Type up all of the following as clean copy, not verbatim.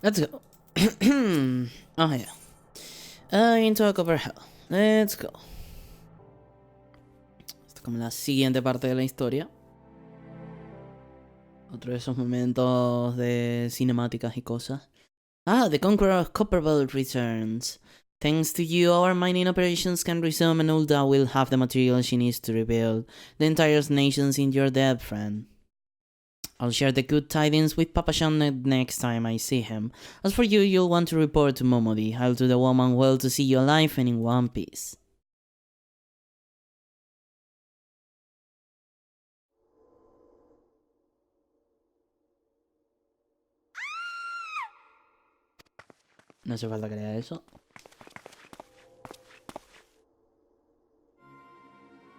Let's go. Oh, yeah. Into a copper hell. Let's go. Esto es como la siguiente parte de la historia. Otro de esos momentos de cinemáticas y cosas. Ah, the Conqueror of Copperbelt returns. Thanks to you, our mining operations can resume and Ulda will have the material she needs to rebuild the entire nation's in your debt, friend. I'll share the good tidings with Papa Sean next time I see him. As for you, you'll want to report to Momodi. I'll do the woman well to see you alive and in one piece. No hace falta que lea eso.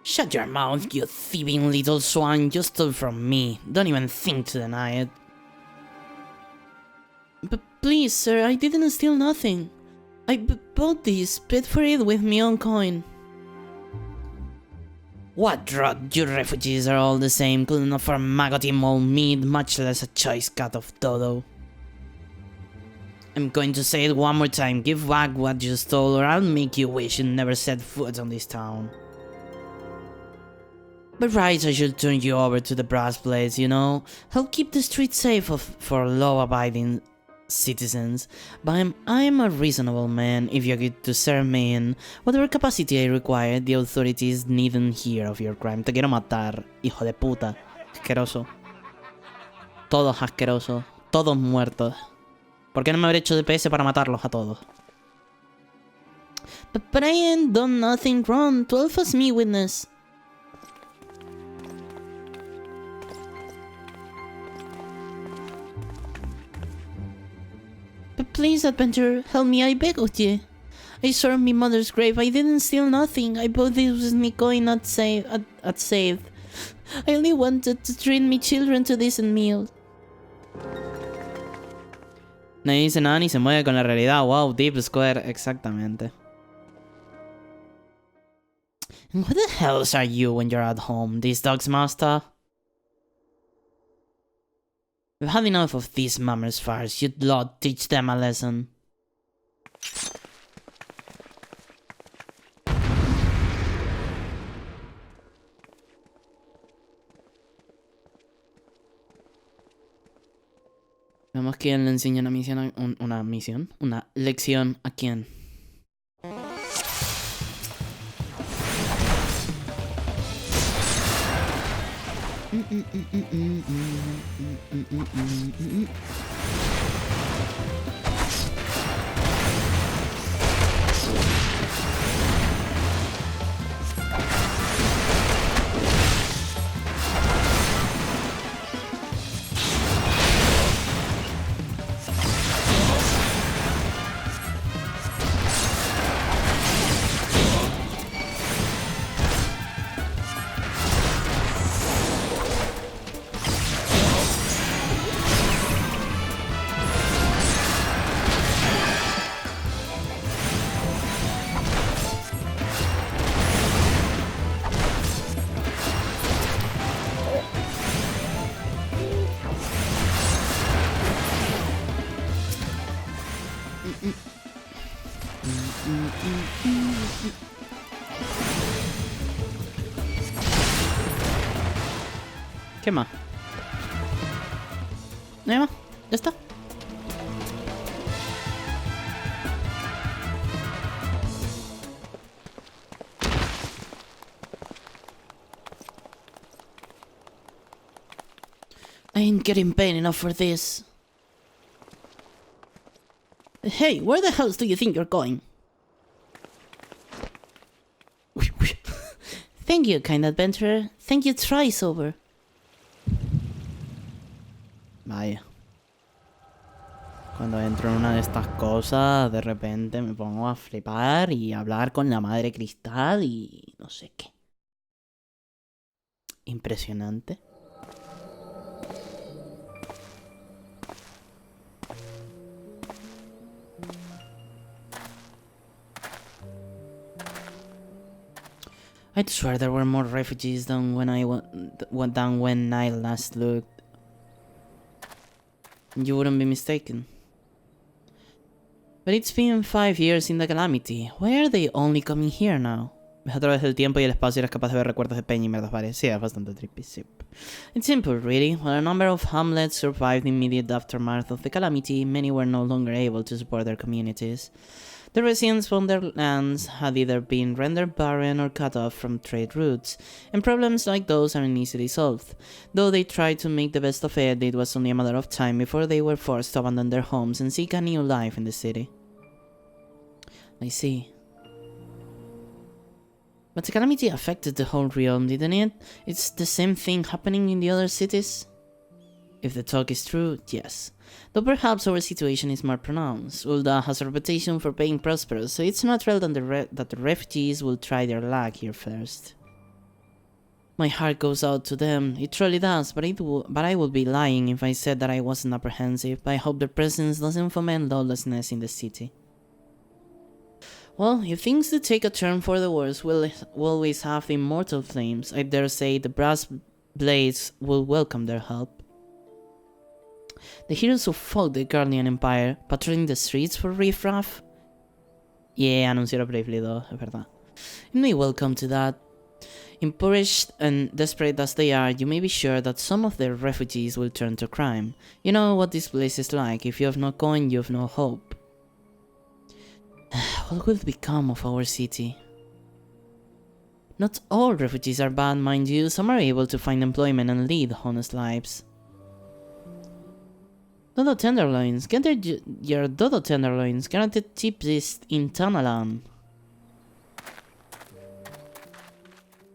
Shut your mouth, you thieving little swine. You stole from me. Don't even think to deny it. But please, sir, I didn't steal nothing. I bought this, paid for it with my own coin. What rot, you refugees are all the same, couldn't offer maggoty mole meat, much less a choice cut of dodo. I'm going to say it one more time, give back what you stole or I'll make you wish you never set foot on this town. But right, I should turn you over to the brass blades, you know? Help keep the streets safe for law-abiding citizens. But I'm a reasonable man. If you agree to serve me in whatever capacity I require, the authorities needn't hear of your crime. Te quiero matar, hijo de puta. Asqueroso. Todos asquerosos. Todos muertos. ¿Por qué no me habré hecho DPS para matarlos a todos? But I ain't done nothing wrong. 12 as me witness. But please, adventurer, help me, I beg of you. I saw my mother's grave. I didn't steal nothing. I bought this with me coin at save. I only wanted to treat me children to decent meal. Nadie dice nada ni se mueve con la realidad. Wow, Deep Square, exactamente. And what the hells are you when you're at home? These dogs, master? We've had enough of these mummers' farce. You'd lot teach them a lesson. Veamos quién le enseña una misión una lección a quién. ¿Qué más? ¿No hay más? ¿Ya está? I ain't getting paid enough for this. Hey, where the hell do you think you're going? Thank you, kind adventurer. Thank you thrice over. Vaya. Cuando entro en una de estas cosas, de repente me pongo a flipar y a hablar con la madre cristal y no sé qué. Impresionante. I'd swear there were more refugees than when I last looked. You wouldn't be mistaken. But it's been 5 years in the Calamity. Why are they only coming here now? Ves a través del tiempo y el espacio y eres capaz de ver recuerdos de Peña y mierdas varias. Sí, es bastante trippy, sí. It's simple, really. While a number of hamlets survived the immediate aftermath of the Calamity, many were no longer able to support their communities. The residents found their lands had either been rendered barren or cut off from trade routes, and problems like those aren't easily solved. Though they tried to make the best of it, it was only a matter of time before they were forced to abandon their homes and seek a new life in the city. I see. But the Calamity affected the whole realm, didn't it? It's the same thing happening in the other cities? If the talk is true, yes. Though perhaps our situation is more pronounced. Ul'dah has a reputation for being prosperous, so it's natural that the refugees will try their luck here first. My heart goes out to them, it truly does, but I would be lying if I said that I wasn't apprehensive. I hope their presence doesn't foment lawlessness in the city. Well, if things do take a turn for the worse, we'll always have the immortal flames. I dare say the brass blades will welcome their help. The heroes who fought the Guardian Empire, patrolling the streets for riffraff? Yeah, anunció Bravely 2, es verdad. It may well come to that. Impoverished and desperate as they are, you may be sure that some of their refugees will turn to crime. You know what this place is like. If you have no coin, you have no hope. What will become of our city? Not all refugees are bad, mind you. Some are able to find employment and lead honest lives. Dodo tenderloins. Get your dodo tenderloins. Guaranteed cheapest in Tanalan.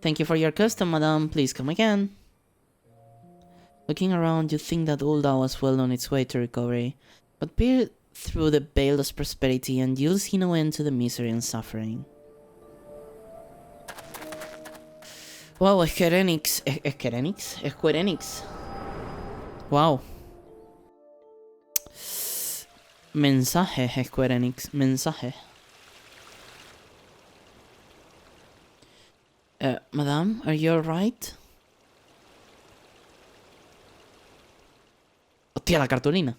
Thank you for your custom, madam. Please come again. Looking around, you think that Ul'dah was well on its way to recovery, but peer through the veil of prosperity and you'll see no end to the misery and suffering. Wow, Square Enix. Wow. Mensaje, Square Enix, mensaje. Madame, are you alright? Hostia, la cartulina.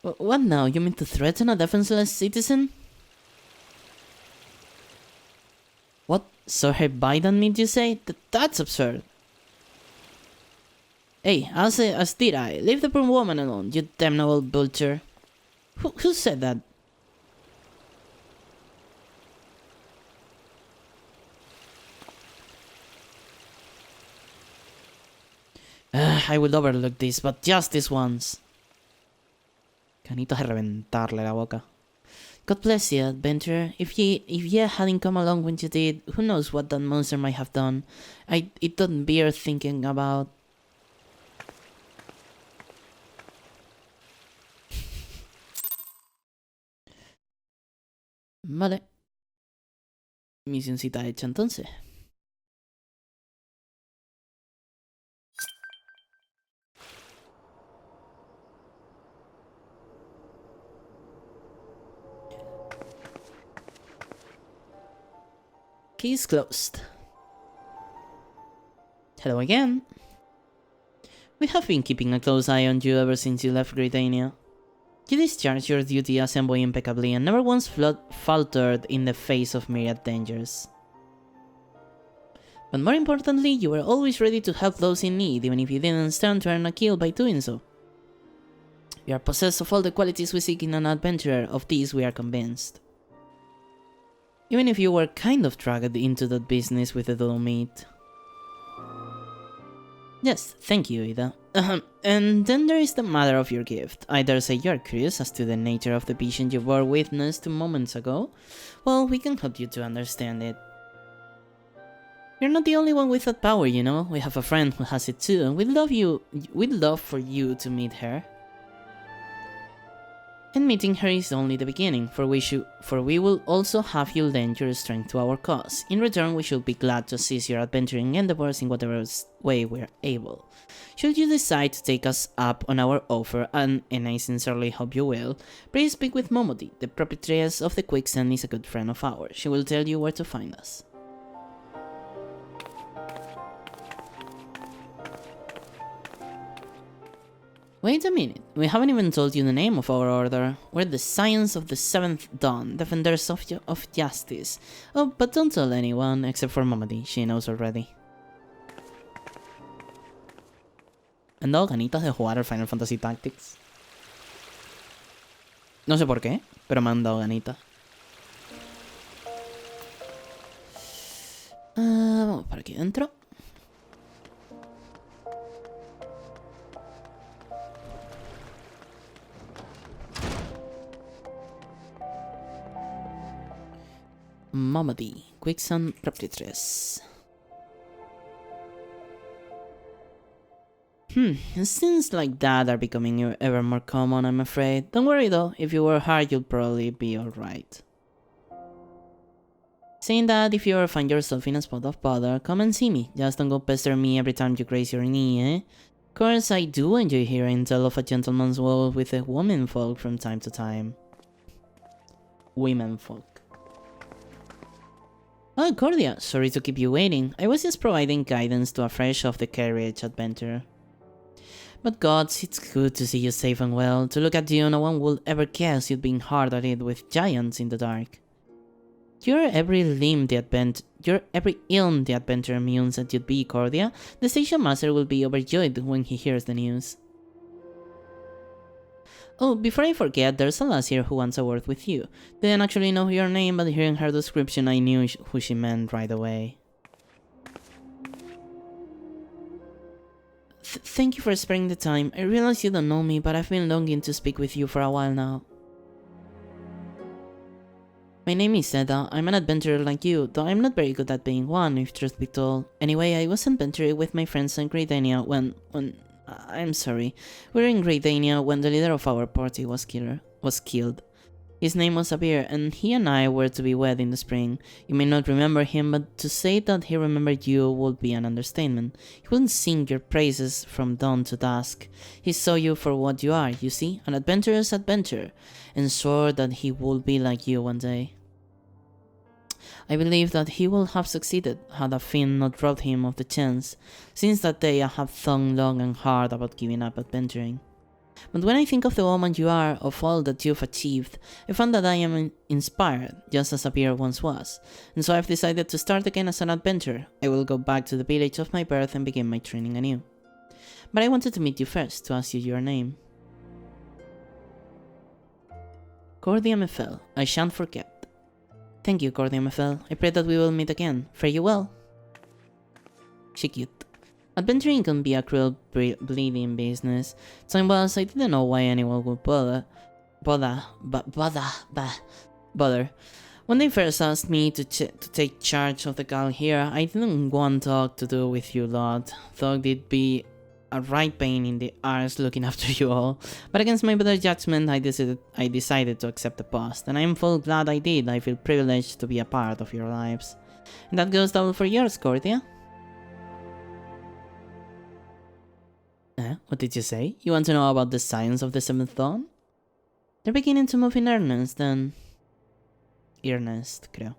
What now? You mean to threaten a defenseless citizen? What? So her Biden made you say? That's absurd. Hey, as did I. Leave the poor woman alone, you damnable vulture. Who said that? I will overlook this, but just this once. Ganitas de reventarle la boca. God bless you, adventurer. If ye hadn't come along when you did, who knows what that monster might have done. It doesn't bear thinking about. Vale. Misioncita hecha entonces. Case closed. Hello again. We have been keeping a close eye on you ever since you left Gridania. You discharged your duty as envoy impeccably and never once faltered in the face of myriad dangers. But more importantly, you were always ready to help those in need, even if you didn't stand to earn a kill by doing so. You are possessed of all the qualities we seek in an adventurer, of these we are convinced. Even if you were kind of dragged into that business with the dodo meat. Yes, thank you, Ida. And then there is the matter of your gift. I dare say you are curious as to the nature of the vision you bore witness 2 moments ago. Well, we can help you to understand it. You're not the only one with that power, you know. We have a friend who has it too, and we'd love for you to meet her. And meeting her is only the beginning, for we will also have you lend your strength to our cause. In return, we should be glad to assist your adventuring endeavors in whatever way we're able. Should you decide to take us up on our offer, and I sincerely hope you will, please speak with Momodi. The proprietress of the Quicksand is a good friend of ours. She will tell you where to find us. Wait a minute, we haven't even told you the name of our order. We're the Scions of the Seventh Dawn, Defenders of Justice. Oh, but don't tell anyone, except for Momody, she knows already. ¿Han dado ganitas de jugar al Final Fantasy Tactics? No sé por qué, pero me han dado ganitas. Vamos para aquí dentro. Momody, Quicksand Raptor 3. Scenes like that are becoming ever more common, I'm afraid. Don't worry though, if you work hard you'll probably be alright. Saying that, if you ever find yourself in a spot of bother, come and see me. Just don't go pester me every time you graze your knee, eh? Of course, I do enjoy hearing tell of a gentleman's woe with the womenfolk from time to time. Womenfolk. Oh, Cordia, sorry to keep you waiting. I was just providing guidance to a fresh off the carriage adventurer. But gods, it's good to see you safe and well. To look at you, no one would ever guess you'd been hard at it with giants in the dark. You're every ilm the adventurer means that you'd be, Cordia. The station master will be overjoyed when he hears the news. Oh, before I forget, there's a lass here who wants a word with you. Didn't actually know your name, but hearing her description I knew who she meant right away. Thank you for sparing the time. I realize you don't know me, but I've been longing to speak with you for a while now. My name is Seda. I'm an adventurer like you, though I'm not very good at being one, if truth be told. Anyway, I was adventuring with my friends in Great Dania when I'm sorry. We were in Great Dania when the leader of our party was killed. His name was Abir, and he and I were to be wed in the spring. You may not remember him, but to say that he remembered you would be an understatement. He wouldn't sing your praises from dawn to dusk. He saw you for what you are, you see, an adventurer's adventurer, and swore that he would be like you one day. I believe that he would have succeeded had a fiend not robbed him of the chance. Since that day I have thought long and hard about giving up adventuring. But when I think of the woman you are, of all that you've achieved, I find that I am inspired, just as Abir once was, and so I've decided to start again as an adventurer. I will go back to the village of my birth and begin my training anew. But I wanted to meet you first, to ask you your name. Cordia Mefel, I shan't forget. Thank you, Cordia Mefel. I pray that we will meet again. Fare you well. She cute. Adventuring can be a cruel, bleeding business. Time was, I didn't know why anyone would bother. When they first asked me to take charge of the gal here, I didn't want talk to do with you lot. Thought it'd be a right pain in the arse looking after you all. But against my better judgment, I decided to accept the post, and I'm full glad I did. I feel privileged to be a part of your lives. And that goes double for yours, Cordia. What did you say? You want to know about the Scions of the Seventh Dawn? They're beginning to move in earnest, then... Earnest, creo.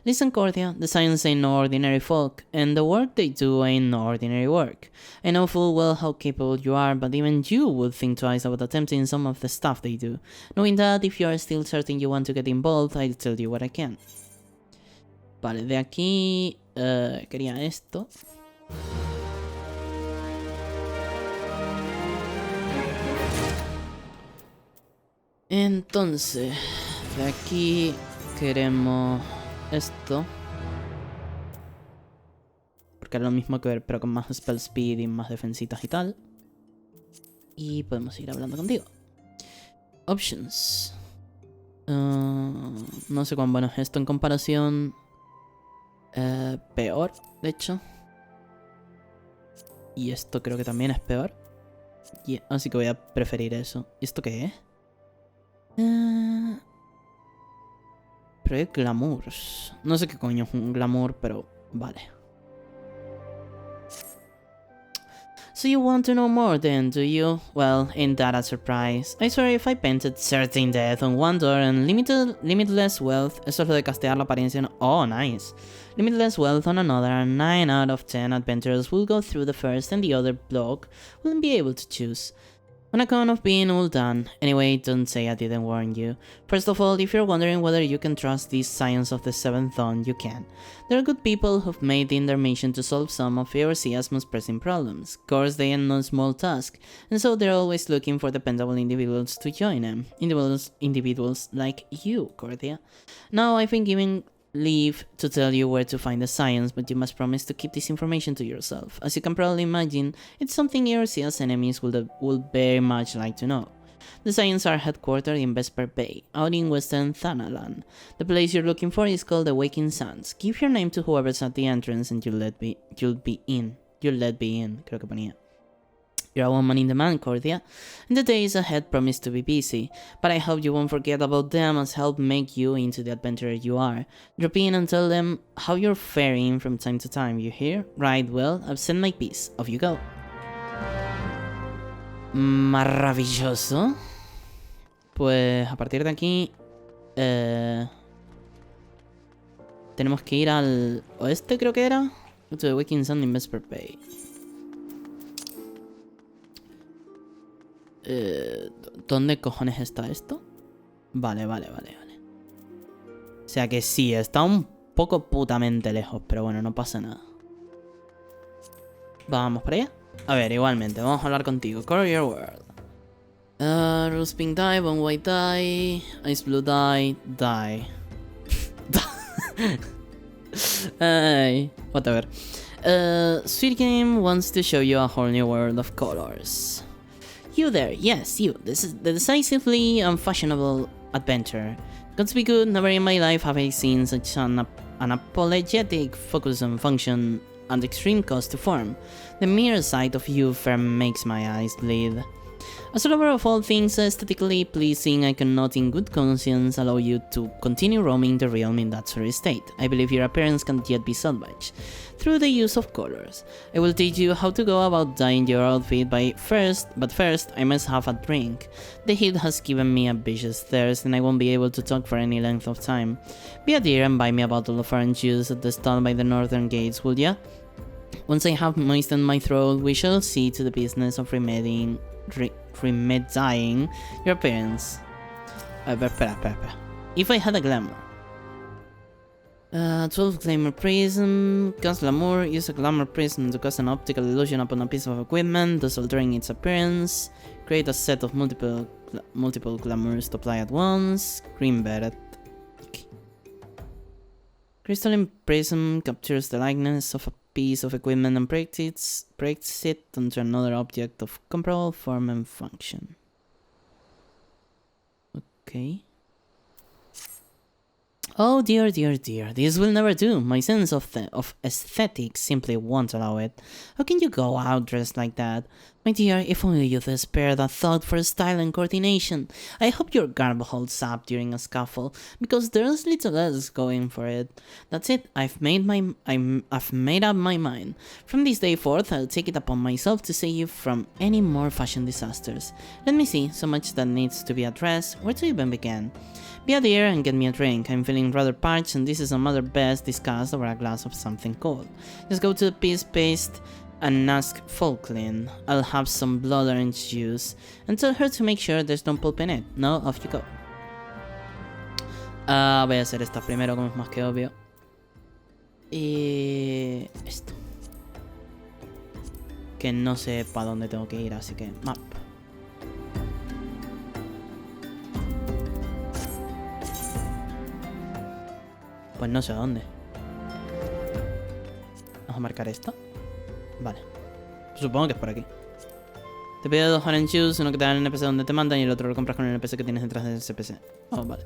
Listen, Cordia, the Scions ain't no ordinary folk, and the work they do ain't no ordinary work. I know full well how capable you are, but even you would think twice about attempting some of the stuff they do. Knowing that, if you are still certain you want to get involved, I'll tell you what I can. Vale, de aquí... quería esto... Entonces, de aquí queremos esto. Porque es lo mismo que ver, pero con más spell speed y más defensitas y tal. Y podemos ir hablando contigo. Options. No sé cuán bueno es esto en comparación. Peor, de hecho. Y esto creo que también es peor. Así que voy a preferir eso. ¿Y esto qué es? Pero es glamour. No sé qué coño es un glamour, pero vale. So you want to know more then, do you? Well, ain't that a surprise? I swear if I painted certain death on one door and limitless wealth, eso es lo de castear la apariencia, no? Oh, nice. Limitless wealth on another, 9 out of 10 adventurers will go through the first and the other block wouldn't be able to choose. On account of being all done. Anyway, don't say I didn't warn you. First of all, if you're wondering whether you can trust these scions of the Seventh Dawn, you can. They're good people who've made it in their mission to solve some of AUXILIO's most pressing problems. Of course, they are no small task, and so they're always looking for dependable individuals to join them. Individuals like you, Cordia. Now, I've been given leave to tell you where to find the science, but you must promise to keep this information to yourself. As you can probably imagine, it's something AUXILIO's enemies will very much like to know. The Scions are headquartered in Vesper Bay, out in western Thanalan. The place you're looking for is called the Waking Sands. Give your name to whoever's at the entrance and you'll be in. Creo que ponía. You're a woman in demand, Cordia, and the days ahead promise to be busy, but I hope you won't forget about them as help make you into the adventurer you are. Drop in and tell them how you're faring from time to time, you hear? Right, well, I've said my piece. Off you go. Maravilloso. Pues a partir de aquí tenemos que ir al oeste, creo que era. Go to the Waking Sun in Vesper Bay. ¿Dónde cojones está esto? Vale. O sea que sí, está un poco putamente lejos, pero bueno, no pasa nada. Vamos para allá. A ver, igualmente, vamos a hablar contigo. Courier World. Rose Pink die, Bone White die, Ice Blue die, die. Hey, whatever. Sweet Game wants to show you a whole new world of colors. You there, yes, you. This is the decisively unfashionable adventure. Got to be good, never in my life have I seen such an unapologetic focus on function and extreme cost to form. The mere sight of you firm makes my eyes bleed. As a lover of all things aesthetically pleasing, I cannot in good conscience allow you to continue roaming the realm in that sorry state. I believe your appearance can yet be salvaged through the use of colors. I will teach you how to go about dyeing your outfit but first I must have a drink. The heat has given me a vicious thirst and I won't be able to talk for any length of time. Be a dear and buy me a bottle of orange juice at the stall by the northern gates, will ya? Once I have moistened my throat, we shall see to the business of remedying your appearance. Espera. If I had a glamour. 12 glamour prism. Cast glamour. Use a glamour prism to cast an optical illusion upon a piece of equipment, thus altering its appearance. Create a set of multiple glamours to apply at once. Green beret. Okay. Crystalline prism captures the likeness of a piece of equipment and breaks it onto another object of comparable form and function. Okay. Oh dear, this will never do. My sense of aesthetics simply won't allow it. How can you go out dressed like that? My dear, if only you spared a thought for style and coordination. I hope your garb holds up during a scuffle, because there's little else going for it. That's it, I've made up my mind. From this day forth, I'll take it upon myself to save you from any more fashion disasters. Let me see, so much that needs to be addressed. Where to even begin? Be a dear and get me a drink. I'm feeling rather parched and this is a matter best discussed over a glass of something cold. Just go to the peace paste and ask Falkland. I'll have some blood orange juice and tell her to make sure there's no pulp in it. Now off you go. Voy a hacer esta primero como es más que obvio. Y esto. Que no sé para dónde tengo que ir, así que map. Pues no sé a dónde. Vamos a marcar esto. Vale. Supongo que es por aquí. Te pide 2 orange juice, uno que te da en el NPC donde te mandan y el otro lo compras con el NPC que tienes detrás de ese NPC. Oh, vale.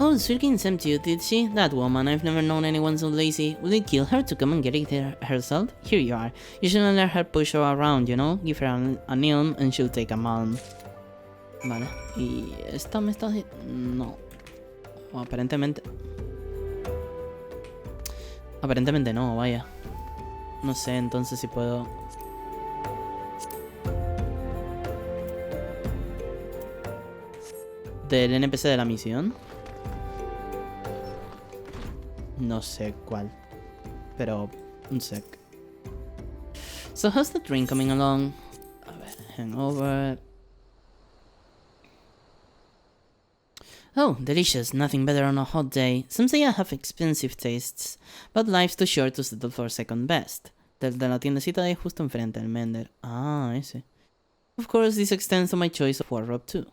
Oh, Sirkin sent you, did she? That woman, I've never known anyone so lazy. Will you kill her to come and get it herself? Here you are. You shouldn't let her push her around, you know? Give her an ilm and she'll take a malm. Vale, y esta me está... No. Aparentemente... Aparentemente no, vaya. No sé, entonces si puedo... Del NPC de la misión. No sé cuál. pero un sec. So how's the drink coming along? A ver, hangover. Oh, delicious, nothing better on a hot day. Some say I have expensive tastes, but life's too short to settle for second best. De la tiendecita de justo enfrente del Mender. Ah, ese. Of course, this extends to my choice of wardrobe too.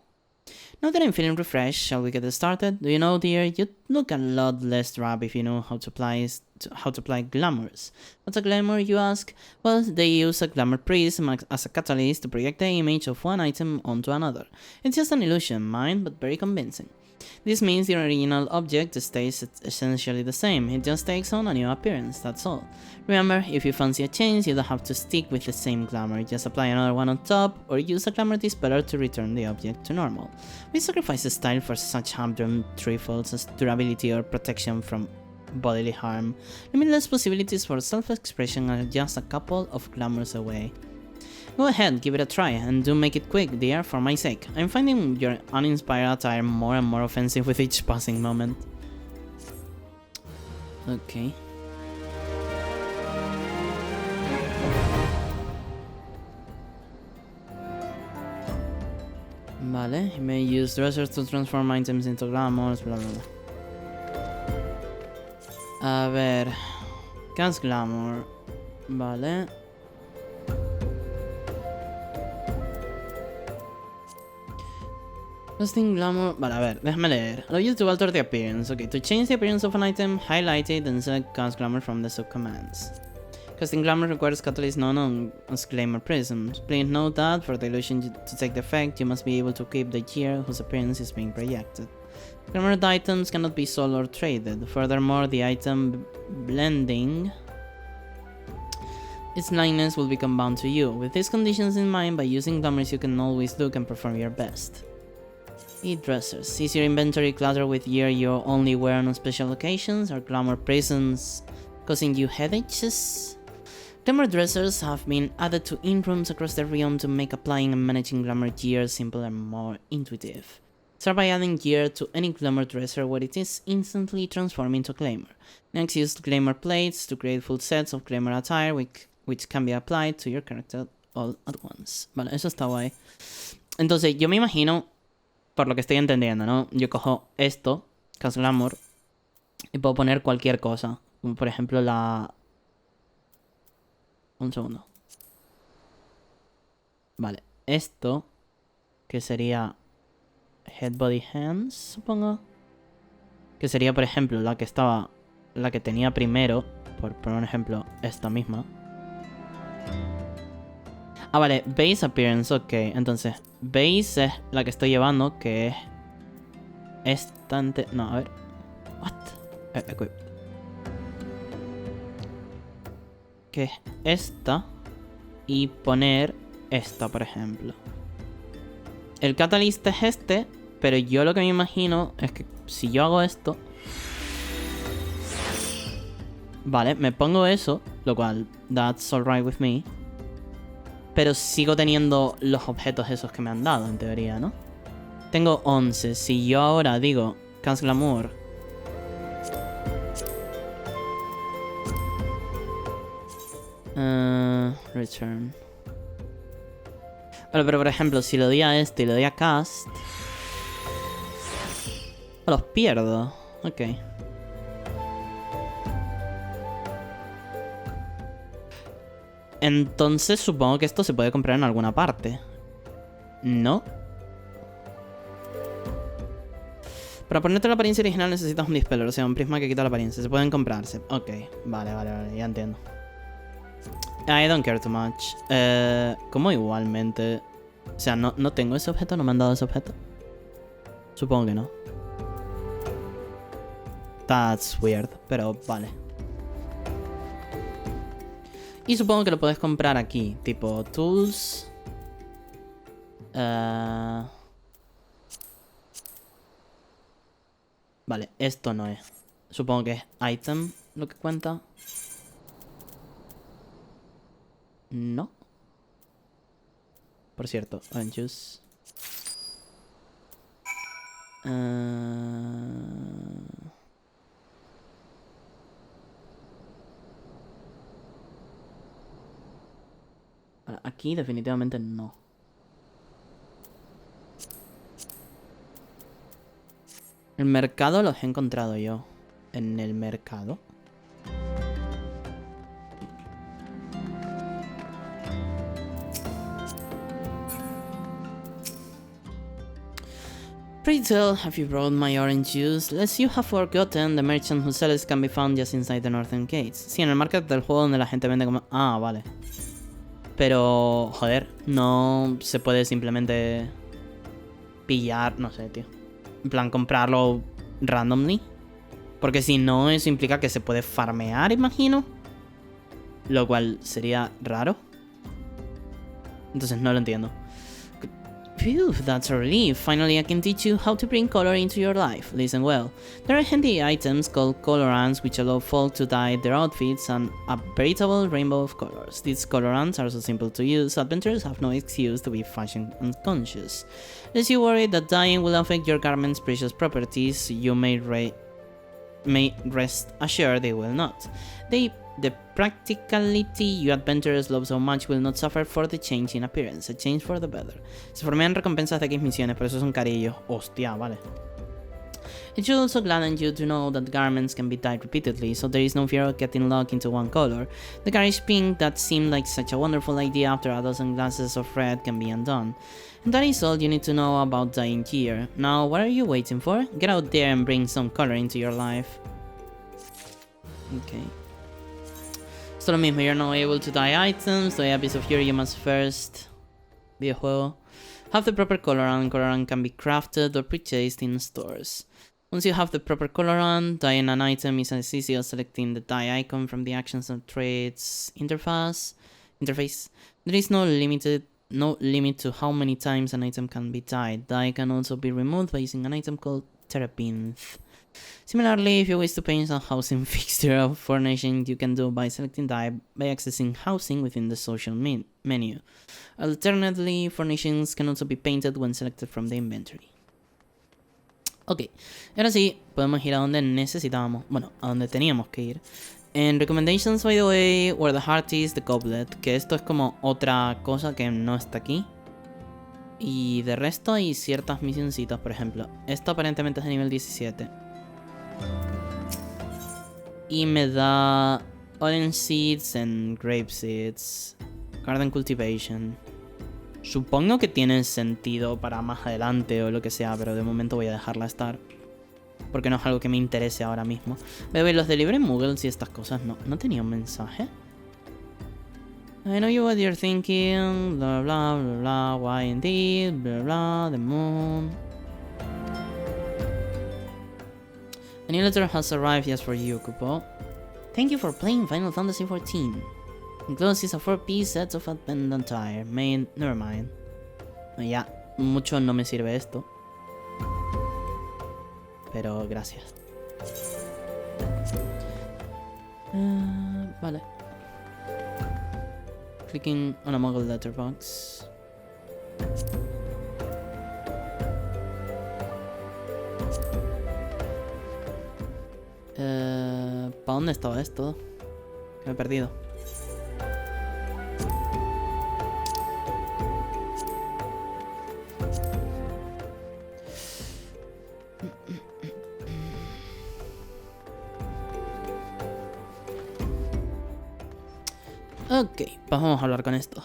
Now that I'm feeling refreshed, shall we get started? Do you know, dear, you'd look a lot less drab if you know how to apply glamours. What's a glamour, you ask? Well, they use a glamour prism as a catalyst to project the image of one item onto another. It's just an illusion, mind, but very convincing. This means the original object stays essentially the same, it just takes on a new appearance, that's all. Remember, if you fancy a change, you don't have to stick with the same glamour, just apply another one on top, or use a glamour dispeller to return the object to normal. We sacrifice style for such humdrum trifles as durability or protection from bodily harm. Limitless possibilities for self-expression are just a couple of glamours away. Go ahead, give it a try, and do make it quick, dear, for my sake. I'm finding your uninspired attire more and more offensive with each passing moment. Okay. Vale, you may use dressers to transform items into glamours, bla bla bla. A ver... Cast glamour. Vale... Casting glamour. Vale, a ver, déjame leer. Allow you to alter the appearance. Okay, to change the appearance of an item, highlight it and select cast glamour from the subcommands. Casting glamour requires catalysts known as glamour prisms. Please note that for the illusion to take effect, you must be able to keep the gear whose appearance is being projected. Glamored items cannot be sold or traded. Furthermore, the item blending its likeness will become bound to you. With these conditions in mind, by using glamours you can always look and perform your best. E-dressers. Is your inventory cluttered with gear you only wear on special occasions, or glamour prisms causing you headaches? Glamour dressers have been added to in-rooms across the realm to make applying and managing glamour gear simpler and more intuitive. Start by adding gear to any glamour dresser where it is instantly transformed into glamour. Next, use glamour plates to create full sets of glamour attire which can be applied to your character all at once. Vale, eso está guay. Entonces, yo me imagino, por lo que estoy entendiendo, ¿no? Yo cojo esto, Cast Glamour, y puedo poner cualquier cosa. Como por ejemplo la... Un segundo. Vale, esto, que sería Head, Body, Hands, supongo. Que sería, por ejemplo, la que tenía primero, por poner un ejemplo, esta misma. Ah, vale, Base Appearance, ok. Entonces, Base es la que estoy llevando, que es esta no, a ver. What? Equip. Que es esta. Y poner esta, por ejemplo. El Catalyst es este, pero yo lo que me imagino es que si yo hago esto... Vale, me pongo eso, lo cual, that's alright with me. Pero sigo teniendo los objetos esos que me han dado, en teoría, ¿no? Tengo 11. Si yo ahora digo Cast Glamour... return. Vale, pero por ejemplo, si le doy a este y le doy a Cast... los pierdo. Ok. Entonces supongo que esto se puede comprar en alguna parte. ¿No? Para ponerte la apariencia original necesitas un dispeller, o sea, un prisma que quita la apariencia. Se pueden comprarse. Ok, vale, ya entiendo. I don't care too much. ¿Cómo igualmente? O sea, no tengo ese objeto, no me han dado ese objeto. Supongo que no. That's weird, pero vale. Y supongo que lo puedes comprar aquí, tipo Tools. Vale, esto no es. Supongo que es Item lo que cuenta. No. Por cierto, orange juice. aquí definitivamente no. El mercado los he encontrado yo. ¿En el mercado? Pray tell, have you brought my orange juice? Lest you have forgotten, the merchant who sells can be found just inside the northern gates. Sí, en el market del juego donde la gente vende como... Ah, vale. Pero, joder, no se puede simplemente pillar, no sé, tío. En plan, comprarlo randomly. Porque si no, eso implica que se puede farmear, imagino. Lo cual sería raro. Entonces no lo entiendo. Phew, that's a relief. Finally, I can teach you how to bring color into your life. Listen well. There are handy items called colorants which allow folk to dye their outfits and a veritable rainbow of colors. These colorants are so simple to use, adventurers have no excuse to be fashion unconscious. Lest you worry that dyeing will affect your garment's precious properties, you may rest assured they will not. The practicality you adventurers love so much will not suffer for the change in appearance, a change for the better. Se formean recompensas de X misiones, pero eso es un carillo. Hostia, vale. It should also gladden you to know that garments can be dyed repeatedly, so there is no fear of getting locked into one color. The garish pink that seemed like such a wonderful idea after a dozen glasses of red can be undone. And that is all you need to know about dyeing gear. Now, what are you waiting for? Get out there and bring some color into your life. Okay. Esto es lo mismo, you're not able to dye items, to dye a piece of gear you must first... Videojuego. Have the proper colorant. Colorant can be crafted or purchased in stores. Once you have the proper colorant, dyeing an item is as easy as selecting the dye icon from the Actions and Trades interface. There is no limit to how many times an item can be dyed. Dye can also be removed by using an item called Terrapinth. Similarly, if you wish to paint a housing fixture or furnishing, you can do by selecting dye by accessing housing within the social menu. Alternatively, furnishings can also be painted when selected from the inventory. Ok, ahora sí, podemos ir a donde necesitábamos, bueno, a donde teníamos que ir. En Recommendations, by the way, where the heart is the goblet, que esto es como otra cosa que no está aquí. Y de resto hay ciertas misioncitas, por ejemplo, esto aparentemente es de nivel 17. Y me da orange seeds and grape seeds. Garden cultivation. Supongo que tiene sentido para más adelante o lo que sea, pero de momento voy a dejarla estar. Porque no es algo que me interese ahora mismo. Bebé, los de libre muggles y estas cosas no tenía un mensaje. I know you what you're thinking, blah blah blah blah, why indeed, blah blah, the moon. A new letter has arrived just for you, Kupo. Thank you for playing Final Fantasy XIV. Encloses a 4-piece set of Advent attire. Never mind. Ya, mucho no me sirve esto. Pero gracias. Vale. Clicking on a Muggle letterbox. ¿Para dónde estaba esto? Que me he perdido. Ok, pues vamos a hablar con esto.